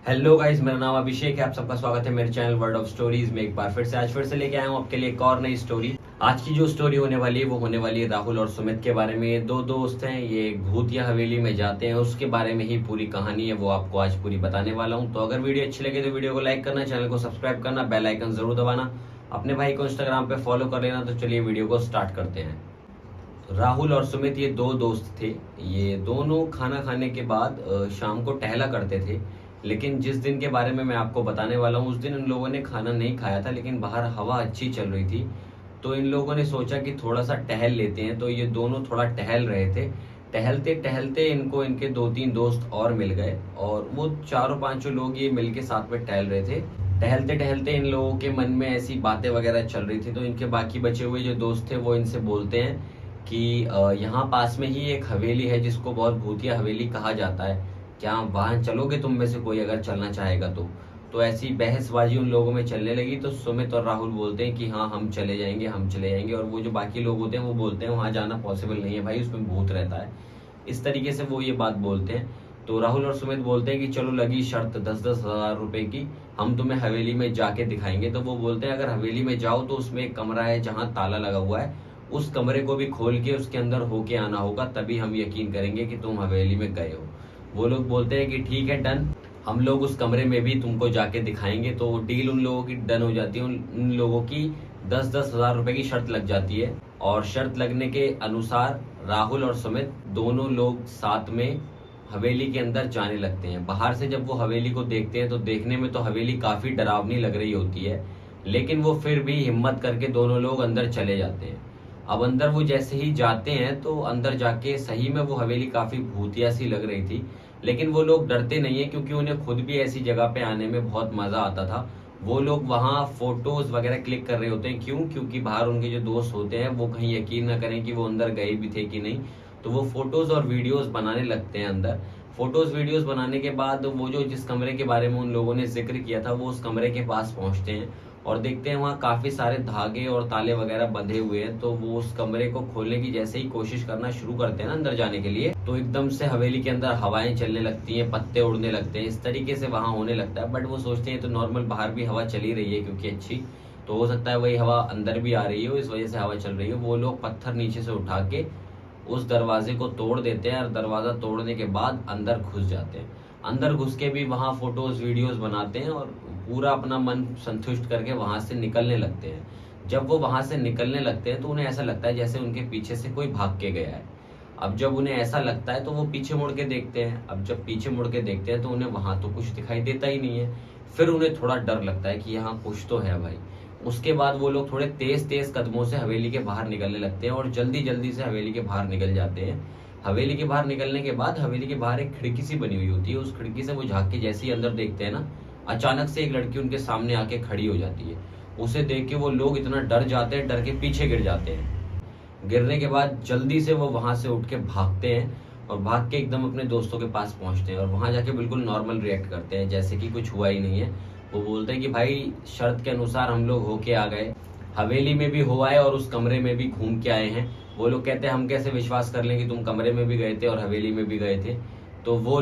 Hello guys, मेरा नाम अभिषेक है। आप सबका स्वागत है मेरे चैनल वर्ड ऑफ स्टोरीज में। एक बार फिर से लेके आया हूँ आपके लिए एक और नई स्टोरी। आज की जो स्टोरी होने वाली है वो होने वाली है राहुल और सुमित के बारे में। ये दो दोस्त हैं, ये एक भूतिया हवेली में जाते हैं, उसके बारे में ही पूरी कहानी है, वो आपको आज पूरी बताने वाला हूँ। तो अगर वीडियो अच्छी लगे तो वीडियो को लाइक करना, चैनल को सब्सक्राइब करना, बेल आइकन जरूर दबाना, अपने भाई को इंस्टाग्राम पे फॉलो कर लेना। तो चलिए वीडियो को स्टार्ट करते हैं। राहुल और सुमित ये दो दोस्त थे। ये दोनों खाना खाने के बाद शाम को टहला करते थे। लेकिन जिस दिन के बारे में मैं आपको बताने वाला हूँ उस दिन इन लोगों ने खाना नहीं खाया था, लेकिन बाहर हवा अच्छी चल रही थी। तो इन लोगों ने सोचा कि थोड़ा सा टहल लेते हैं। तो ये दोनों थोड़ा टहल रहे थे। टहलते टहलते इनको इनके दो तीन दोस्त और मिल गए, और वो चारों पांचों लोग ये मिलके साथ में टहल रहे थे। टहलते टहलते इन लोगों के मन में ऐसी बातें वगैरह चल रही थी। तो इनके बाकी बचे हुए जो दोस्त थे वो इनसे बोलते हैं कि यहाँ पास में ही एक हवेली है जिसको बहुत भूतिया हवेली कहा जाता है, क्या वहां चलोगे तुम में से कोई अगर चलना चाहेगा तो ऐसी बहसबाजी उन लोगों में चलने लगी। तो सुमित और राहुल बोलते हैं कि हाँ, हम चले जाएंगे, हम चले जाएंगे। और वो जो बाकी लोग होते हैं वो बोलते हैं वहां जाना पॉसिबल नहीं है भाई, उसमें भूत रहता है। इस तरीके से वो ये बात बोलते हैं। तो राहुल और सुमित बोलते हैं कि चलो लगी शर्त 10-10 हज़ार रुपए की, हम तुम्हें हवेली में जाके दिखाएंगे। तो वो बोलते हैं अगर हवेली में जाओ तो उसमें एक कमरा है जहाँ ताला लगा हुआ है, उस कमरे को भी खोल के उसके अंदर होके आना होगा, तभी हम यकीन करेंगे कि तुम हवेली में गए हो। वो लोग बोलते हैं कि ठीक है, डन, हम लोग उस कमरे में भी तुमको जाके दिखाएंगे। तो डील उन लोगों की डन हो जाती है। उन लोगों की 10-10 हज़ार रुपए की शर्त लग जाती है। और शर्त लगने के अनुसार राहुल और सुमित दोनों लोग साथ में हवेली के अंदर जाने लगते हैं। बाहर से जब वो हवेली को देखते हैं तो देखने में तो हवेली काफी डरावनी लग रही होती है, लेकिन वो फिर भी हिम्मत करके दोनों लोग अंदर चले जाते हैं। अब अंदर वो जैसे ही जाते हैं तो अंदर जाके सही में वो हवेली काफी भूतिया सी लग रही थी। लेकिन वो लोग डरते नहीं है, क्योंकि उन्हें खुद भी ऐसी जगह पे आने में बहुत मजा आता था। वो लोग वहाँ फोटोज वगैरह क्लिक कर रहे होते हैं। क्यों? क्योंकि बाहर उनके जो दोस्त होते हैं वो कहीं यकीन ना करें कि वो अंदर गए भी थे कि नहीं। तो वो फोटोज और वीडियोस बनाने लगते हैं अंदर। फोटोज वीडियोस बनाने के बाद वो जो जिस कमरे के बारे में उन लोगों ने जिक्र किया था वो उस कमरे के पास पहुंचते हैं और देखते हैं वहाँ काफी सारे धागे और ताले वगैरह बंधे हुए हैं। तो वो उस कमरे को खोलने की जैसे ही कोशिश करना शुरू करते हैं ना अंदर जाने के लिए, तो एकदम से हवेली के अंदर हवाएं चलने लगती हैं, पत्ते उड़ने लगते हैं, इस तरीके से वहां होने लगता है। बट वो सोचते हैं तो नॉर्मल बाहर भी हवा चली रही है क्योंकि अच्छी, तो हो सकता है वही हवा अंदर भी आ रही हो, इस वजह से हवा चल रही हो। वो लोग पत्थर नीचे से उठा के उस दरवाजे को तोड़ देते हैं और दरवाजा तोड़ने के बाद अंदर घुस जाते हैं। अंदर घुस के भी वहां फोटोज वीडियोस बनाते हैं और पूरा अपना मन संतुष्ट करके वहां से निकलने लगते हैं। जब वो वहां से निकलने लगते हैं तो उन्हें ऐसा लगता है जैसे उनके पीछे से कोई भाग के गया है। अब जब उन्हें ऐसा लगता है तो वो पीछे मुड़ के देखते हैं। अब जब पीछे मुड़ के देखते हैं तो उन्हें वहां तो कुछ दिखाई देता ही नहीं है। फिर उन्हें थोड़ा डर लगता है कि यहाँ कुछ तो है भाई। उसके बाद वो लोग थोड़े तेज तेज कदमों से हवेली के बाहर निकलने लगते हैं और जल्दी जल्दी से हवेली के बाहर निकल जाते हैं। हवेली के बाहर निकलने के बाद हवेली के बाहर एक खिड़की सी बनी हुई होती है। उस खिड़की से वो झांक के जैसे ही अंदर देखते हैं ना, अचानक से एक लड़की उनके सामने आके खड़ी हो जाती है। उसे देख के वो लोग इतना डर जाते हैं, डर के पीछे गिर जाते हैं। गिरने के बाद जल्दी से वो वहां से उठ के भागते हैं और भाग के एकदम अपने दोस्तों के पास पहुंचते हैं और वहां जाके बिल्कुल नॉर्मल रिएक्ट करते हैं जैसे कि कुछ हुआ ही नहीं है। वो बोलते हैं कि भाई शर्त के अनुसार हम लोग होके आ गए, हवेली में भी हो आए और उस कमरे में भी घूम के आए हैं। वो लोग कहते हैं हम कैसे विश्वास कर लें कि तुम कमरे में भी गए थे और हवेली में भी गए थे। तो वो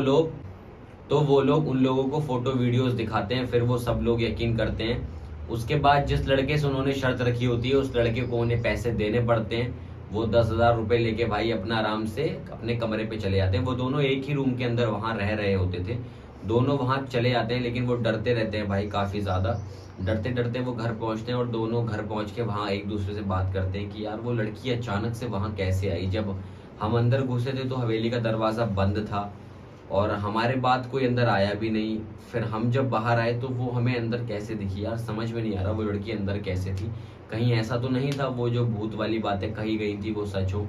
लोग उन लोगों को फोटो वीडियोस दिखाते हैं, फिर वो सब लोग यकीन करते हैं। उसके बाद जिस लड़के से उन्होंने शर्त रखी होती है उस लड़के को उन्हें पैसे देने पड़ते हैं। वो 10,000 रुपए लेके भाई अपना आराम से अपने कमरे पे चले जाते हैं। वो दोनों एक ही रूम के अंदर वहां रह रहे होते थे। दोनों वहां चले जाते हैं, लेकिन वो डरते रहते हैं भाई काफी ज्यादा। डरते डरते वो घर पहुंचते हैं और दोनों घर पहुंच के वहां एक दूसरे से बात करते हैं कि यार वो लड़की अचानक से वहां कैसे आई। जब हम अंदर घुसे थे तो हवेली का दरवाजा बंद था और हमारे बाद कोई अंदर आया भी नहीं। फिर हम जब बाहर आए तो वो हमें अंदर कैसे दिखी यार, समझ में नहीं आ रहा वो लड़की अंदर कैसे थी। कहीं ऐसा तो नहीं था वो जो भूत वाली बातें कही गई थी वो सच हो।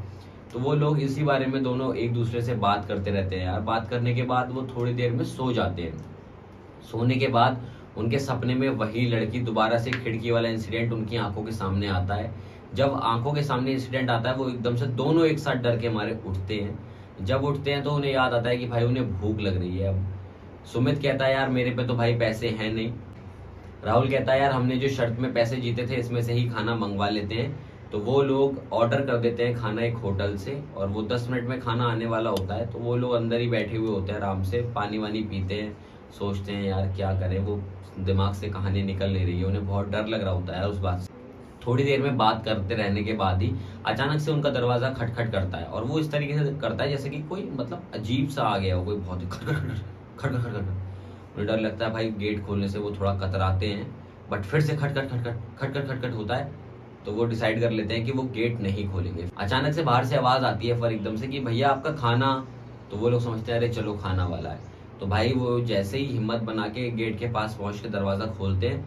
तो वो लोग इसी बारे में दोनों एक दूसरे से बात करते रहते हैं यार। बात करने के बाद वो थोड़ी देर में सो जाते हैं। सोने के बाद उनके सपने में वही लड़की दोबारा से खिड़की वाला इंसिडेंट उनकी आंखों के सामने आता है। जब आंखों के सामने इंसिडेंट आता है वो एकदम से दोनों एक साथ डर के मारे उठते हैं। जब उठते हैं तो उन्हें याद आता है कि भाई उन्हें भूख लग रही है। अब सुमित कहता है यार मेरे पे तो भाई पैसे हैं नहीं। राहुल कहता है यार हमने जो शर्त में पैसे जीते थे इसमें से ही खाना मंगवा लेते हैं। तो वो लोग ऑर्डर कर देते हैं खाना एक होटल से, और वो 10 मिनट में खाना आने वाला होता है। तो वो लोग अंदर ही बैठे हुए होते हैं, आराम से पानी वानी पीते हैं, सोचते हैं यार क्या करें, वो दिमाग से कहानी निकल नहीं रही है, उन्हें बहुत डर लग रहा होता है उस बात से। थोड़ी देर में बात करते रहने के बाद ही अचानक से उनका दरवाजा खटखट करता है, और वो इस तरीके से करता है जैसे कि कोई मतलब अजीब सा आ गया हो, कोई बहुत ही खटखट खटखट खटखट खटखट। उन्हें डर लगता है भाई, गेट खोलने से वो थोड़ा कतराते हैं, बट फिर से खटखट खटखट खटखट खटखट होता है, तो वो डिसाइड कर लेते हैं कि वो गेट नहीं खोलेंगे। अचानक से बाहर से आवाज आती है पर एकदम से कि भैया आपका खाना। तो वो लोग समझते हैं अरे चलो खाना वाला है। तो भाई वो जैसे ही हिम्मत बना के गेट के पास पहुंच के दरवाजा खोलते हैं,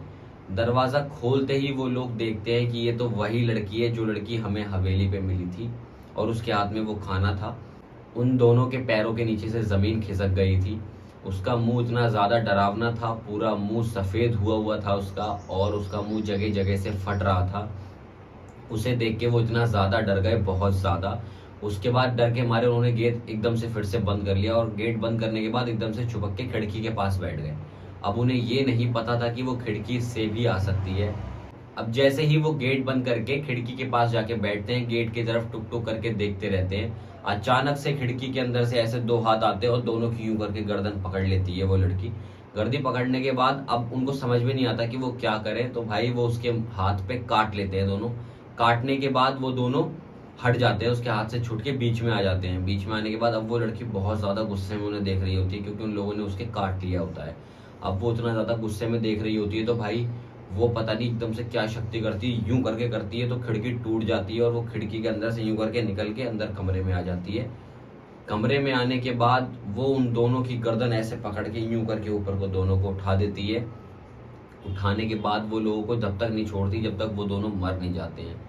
दरवाजा खोलते ही वो लोग देखते हैं कि ये तो वही लड़की है जो लड़की हमें हवेली पे मिली थी, और उसके हाथ में वो खाना था। उन दोनों के पैरों के नीचे से जमीन खिसक गई थी। उसका मुंह इतना ज्यादा डरावना था, पूरा मुंह सफेद हुआ हुआ था उसका, और उसका मुंह जगह जगह से फट रहा था। उसे देख के वो इतना ज्यादा डर गए, बहुत ज्यादा। उसके बाद डर के मारे उन्होंने गेट एकदम से फिर से बंद कर लिया, और गेट बंद करने के बाद एकदम से छुपक के खिड़की के पास बैठ गए। अब उन्हें ये नहीं पता था कि वो खिड़की से भी आ सकती है। अब जैसे ही वो गेट बंद करके खिड़की के पास जाके बैठते हैं, गेट की तरफ टुक टुक करके देखते रहते हैं, अचानक से खिड़की के अंदर से ऐसे दो हाथ आते हैं और दोनों की यूं करके गर्दन पकड़ लेती है वो लड़की। गर्दन पकड़ने के बाद अब उनको समझ में नहीं आता कि वो क्या करें, तो भाई वो उसके हाथ पे काट लेते हैं दोनों। काटने के बाद वो दोनों हट जाते हैं, उसके हाथ से छूट के बीच में आ जाते हैं। बीच में आने के बाद अब वो लड़की बहुत ज्यादा गुस्से में उन्हें देख रही होती है, क्योंकि उन लोगों ने उसके काट लिया होता है। अब वो इतना ज्यादा गुस्से में देख रही होती है, तो भाई वो पता नहीं एकदम से क्या शक्ति करती है, यूं करके करती है तो खिड़की टूट जाती है, और वो खिड़की के अंदर से यूं करके निकल के अंदर कमरे में आ जाती है। कमरे में आने के बाद वो उन दोनों की गर्दन ऐसे पकड़ के यूं करके ऊपर को दोनों को उठा देती है। उठाने के बाद वो लोगों को जब तक नहीं छोड़ती जब तक वो दोनों मर नहीं जाते हैं।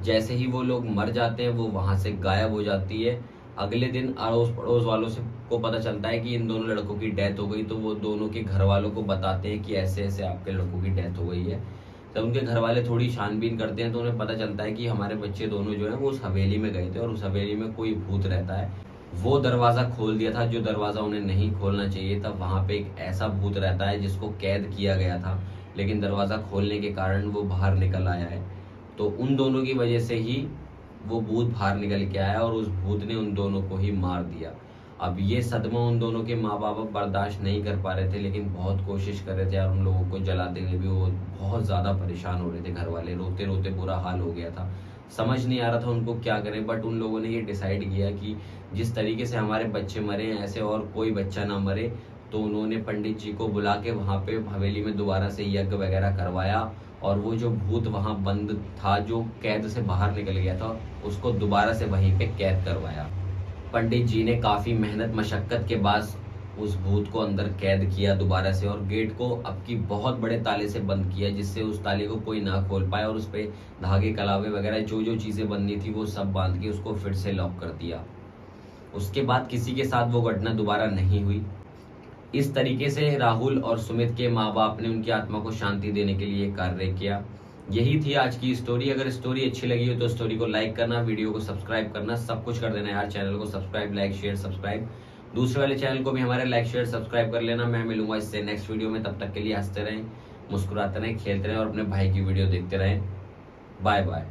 जैसे ही वो लोग मर जाते हैं वो वहां से गायब हो जाती है। अगले दिन अड़ोस पड़ोस वालों से को पता चलता है कि इन दोनों लड़कों की डेथ हो गई, तो वो दोनों के घर वालों को बताते हैं कि ऐसे ऐसे आपके लड़कों की डेथ हो गई है। जब उनके घर वाले थोड़ी छानबीन करते हैं तो उन्हें पता चलता है कि हमारे बच्चे दोनों जो है वो उस हवेली में गए थे, और उस हवेली में कोई भूत रहता है। वो दरवाजा खोल दिया था जो दरवाजा उन्हें नहीं खोलना चाहिए था। वहां पे एक ऐसा भूत रहता है जिसको कैद किया गया था, लेकिन दरवाजा खोलने के कारण वो बाहर निकल आया है। तो उन दोनों की वजह से ही वो भूत बाहर निकल के आया, और उस भूत ने उन दोनों को ही मार दिया। अब ये सदमा उन दोनों के माँ बाप बर्दाश्त नहीं कर पा रहे थे, लेकिन बहुत कोशिश कर रहे थे, और उन लोगों को जलाते हुए भी वो बहुत ज्यादा परेशान हो रहे थे। घर वाले रोते रोते बुरा हाल हो गया था, समझ नहीं आ रहा था उनको क्या करें। बट उन लोगों ने ये डिसाइड किया कि जिस तरीके से हमारे बच्चे मरे हैं ऐसे और कोई बच्चा ना मरे। तो उन्होंने पंडित जी को बुला के वहां पे हवेली में दोबारा से यज्ञ वगैरह करवाया, और वो जो भूत वहां बंद था जो कैद से बाहर निकल गया था, उसको दोबारा से वहीं पे कैद करवाया। पंडित जी ने काफी मेहनत मशक्कत के बाद उस भूत को अंदर कैद किया दोबारा से, और गेट को अब की बहुत बड़े ताले से बंद किया, जिससे उस ताले को कोई ना खोल पाए, और उस पे धागे कलावे वगैरह जो जो चीजें बननी थी वो सब बांध के उसको फिर से लॉक कर दिया। उसके बाद किसी के साथ वो घटना दोबारा नहीं हुई। इस तरीके से राहुल और सुमित के माँ बाप ने उनकी आत्मा को शांति देने के लिए कार्य किया। यही थी आज की स्टोरी। अगर स्टोरी अच्छी लगी हो तो स्टोरी को लाइक करना, वीडियो को सब्सक्राइब करना, सब कुछ कर देना यार। चैनल को सब्सक्राइब, लाइक, शेयर, सब्सक्राइब। दूसरे वाले चैनल को भी हमारे लाइक, शेयर, सब्सक्राइब कर लेना। मैं मिलूंगा इससे नेक्स्ट वीडियो में। तब तक के लिए हंसते रहें, मुस्कुराते रहें, खेलते रहें, और अपने भाई की वीडियो देखते रहें। Bye bye.